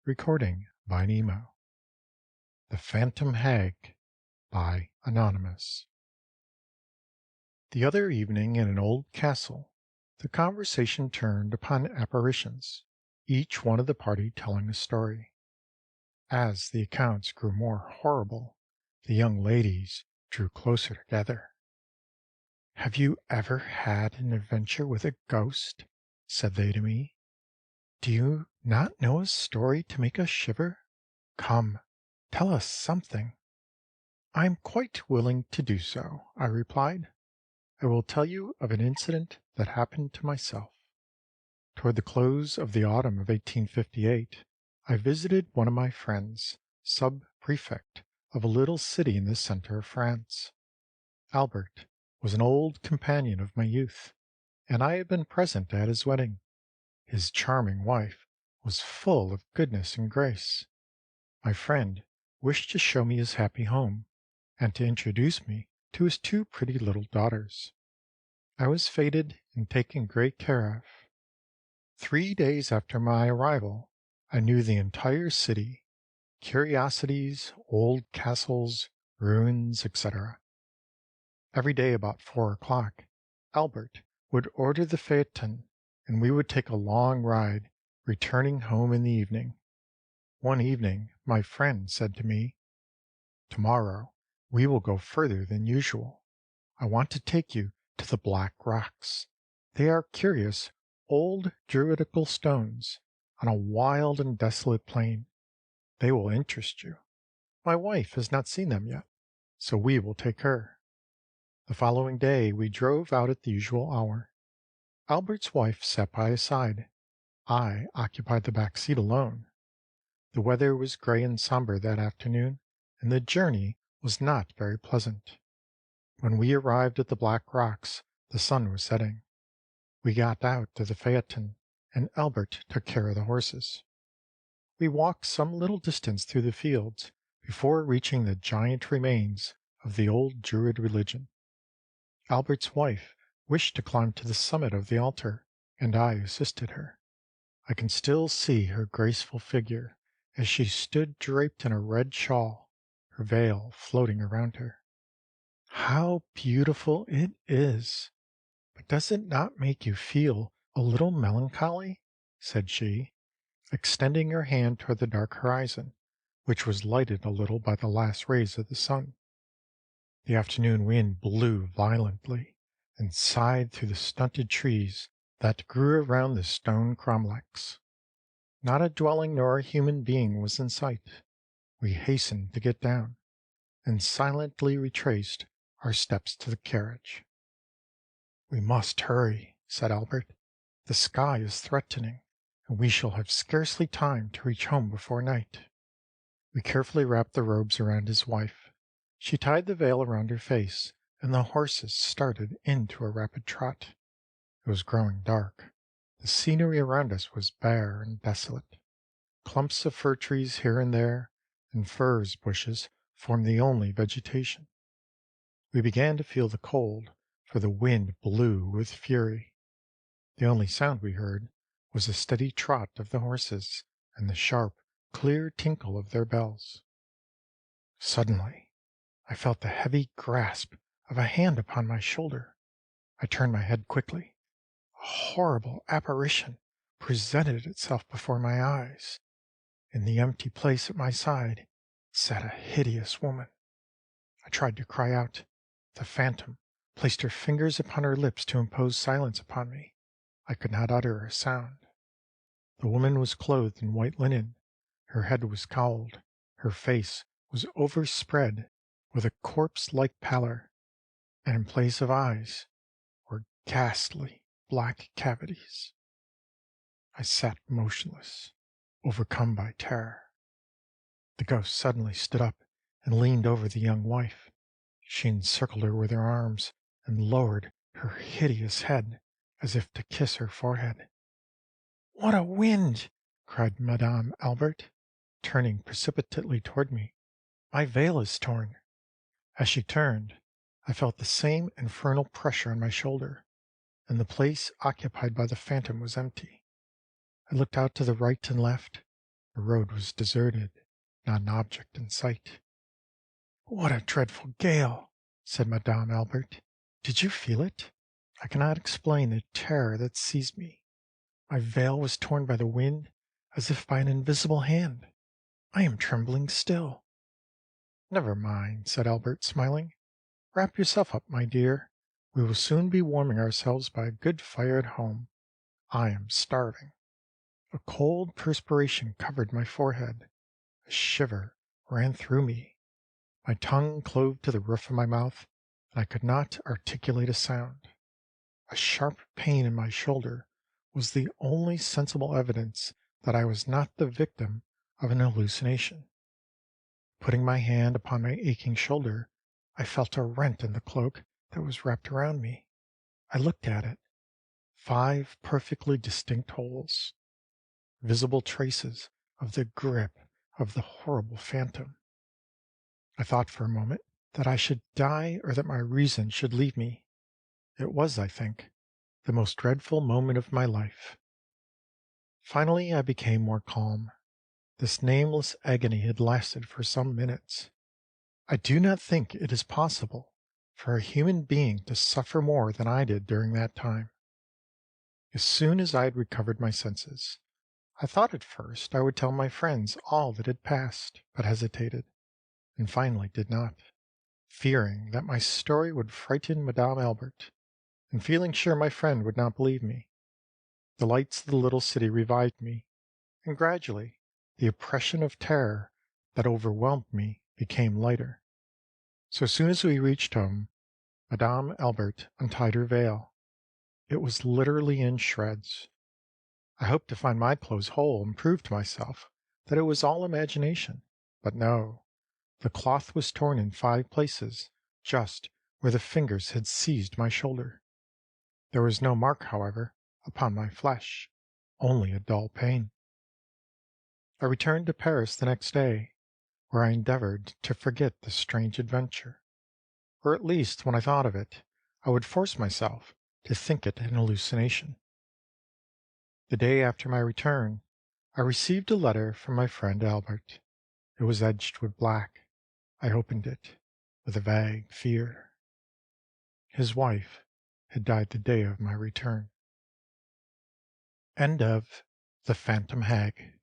Recording by Nemo. The Phantom Hag by Anonymous. The other evening in an old castle, the conversation turned upon apparitions, each one of the party telling a story. As the accounts grew more horrible, the young ladies drew closer together. "Have you ever had an adventure with a ghost?" said they to me. "Do you not know a story to make us shiver? Come, tell us something." "I am quite willing to do so," I replied. "I will tell you of an incident that happened to myself. Toward the close of the autumn of 1858, I visited one of my friends, sub-prefect of a little city in the center of France. Albert was an old companion of my youth, and I had been present at his wedding. His charming wife was full of goodness and grace. My friend wished to show me his happy home, and to introduce me to his two pretty little daughters. I was feted and taken great care of. 3 days after my arrival, I knew the entire city, curiosities, old castles, ruins, etc. Every day about 4 o'clock, Albert would order the phaeton, and we would take a long ride, returning home in the evening. One evening my friend said to me, "Tomorrow we will go further than usual. I want to take you to the Black Rocks. They are curious old druidical stones on a wild and desolate plain. They will interest you. My wife has not seen them yet, so we will take her." The following day we drove out at the usual hour. Albert's wife sat by his side. I occupied the back seat alone. The weather was gray and somber that afternoon, and the journey was not very pleasant. When we arrived at the Black Rocks, the sun was setting. We got out of the phaeton, and Albert took care of the horses. We walked some little distance through the fields before reaching the giant remains of the old Druid religion. Albert's wife wished to climb to the summit of the altar, and I assisted her. I can still see her graceful figure as she stood draped in a red shawl, her veil floating around her. "How beautiful it is! But does it not make you feel a little melancholy?" said she, extending her hand toward the dark horizon, which was lighted a little by the last rays of the sun. The afternoon wind blew violently, and sighed through the stunted trees that grew around the stone cromlechs. Not a dwelling nor a human being was in sight. We hastened to get down, and silently retraced our steps to the carriage. "We must hurry," said Albert. "The sky is threatening, and we shall have scarcely time to reach home before night." We carefully wrapped the robes around his wife. She tied the veil around her face, and the horses started into a rapid trot. It was growing dark. The scenery around us was bare and desolate. Clumps of fir trees here and there, and furze bushes formed the only vegetation. We began to feel the cold, for the wind blew with fury. The only sound we heard was the steady trot of the horses and the sharp, clear tinkle of their bells. Suddenly I felt the heavy grasp of a hand upon my shoulder. I turned my head quickly. A horrible apparition presented itself before my eyes. In the empty place at my side sat a hideous woman. I tried to cry out. The phantom placed her fingers upon her lips to impose silence upon me. I could not utter a sound. The woman was clothed in white linen. Her head was cowled. Her face was overspread with a corpse-like pallor, and in place of eyes were ghastly black cavities. I sat motionless, overcome by terror. The ghost suddenly stood up and leaned over the young wife. She encircled her with her arms and lowered her hideous head as if to kiss her forehead. "What a wind!" cried Madame Albert, turning precipitately toward me. "My veil is torn." As she turned, I felt the same infernal pressure on my shoulder, and the place occupied by the phantom was empty. I looked out to the right and left. The road was deserted, not an object in sight. "What a dreadful gale!" said Madame Albert. "Did you feel it? I cannot explain the terror that seized me. My veil was torn by the wind, as if by an invisible hand. I am trembling still." "Never mind," said Albert, smiling. "Wrap yourself up, my dear. We will soon be warming ourselves by a good fire at home. I am starving." A cold perspiration covered my forehead. A shiver ran through me. My tongue clove to the roof of my mouth, and I could not articulate a sound. A sharp pain in my shoulder was the only sensible evidence that I was not the victim of an hallucination. Putting my hand upon my aching shoulder, I felt a rent in the cloak that was wrapped around me. I looked at it. 5 perfectly distinct holes, visible traces of the grip of the horrible phantom. I thought for a moment that I should die or that my reason should leave me. It was, I think, the most dreadful moment of my life. Finally I became more calm. This nameless agony had lasted for some minutes. I do not think it is possible for a human being to suffer more than I did during that time. As soon as I had recovered my senses, I thought at first I would tell my friends all that had passed, but hesitated, and finally did not, fearing that my story would frighten Madame Albert, and feeling sure my friend would not believe me. The lights of the little city revived me, and gradually the oppression of terror that overwhelmed me became lighter. So soon as we reached home, Madame Albert untied her veil. It was literally in shreds. I hoped to find my clothes whole and prove to myself that it was all imagination, but no, the cloth was torn in 5 places, just where the fingers had seized my shoulder. There was no mark, however, upon my flesh, only a dull pain. I returned to Paris the next day, where I endeavored to forget the strange adventure, or at least when I thought of it, I would force myself to think it an hallucination. The day after my return, I received a letter from my friend Albert. It was edged with black. I opened it with a vague fear. His wife had died the day of my return. End of The Phantom Hag.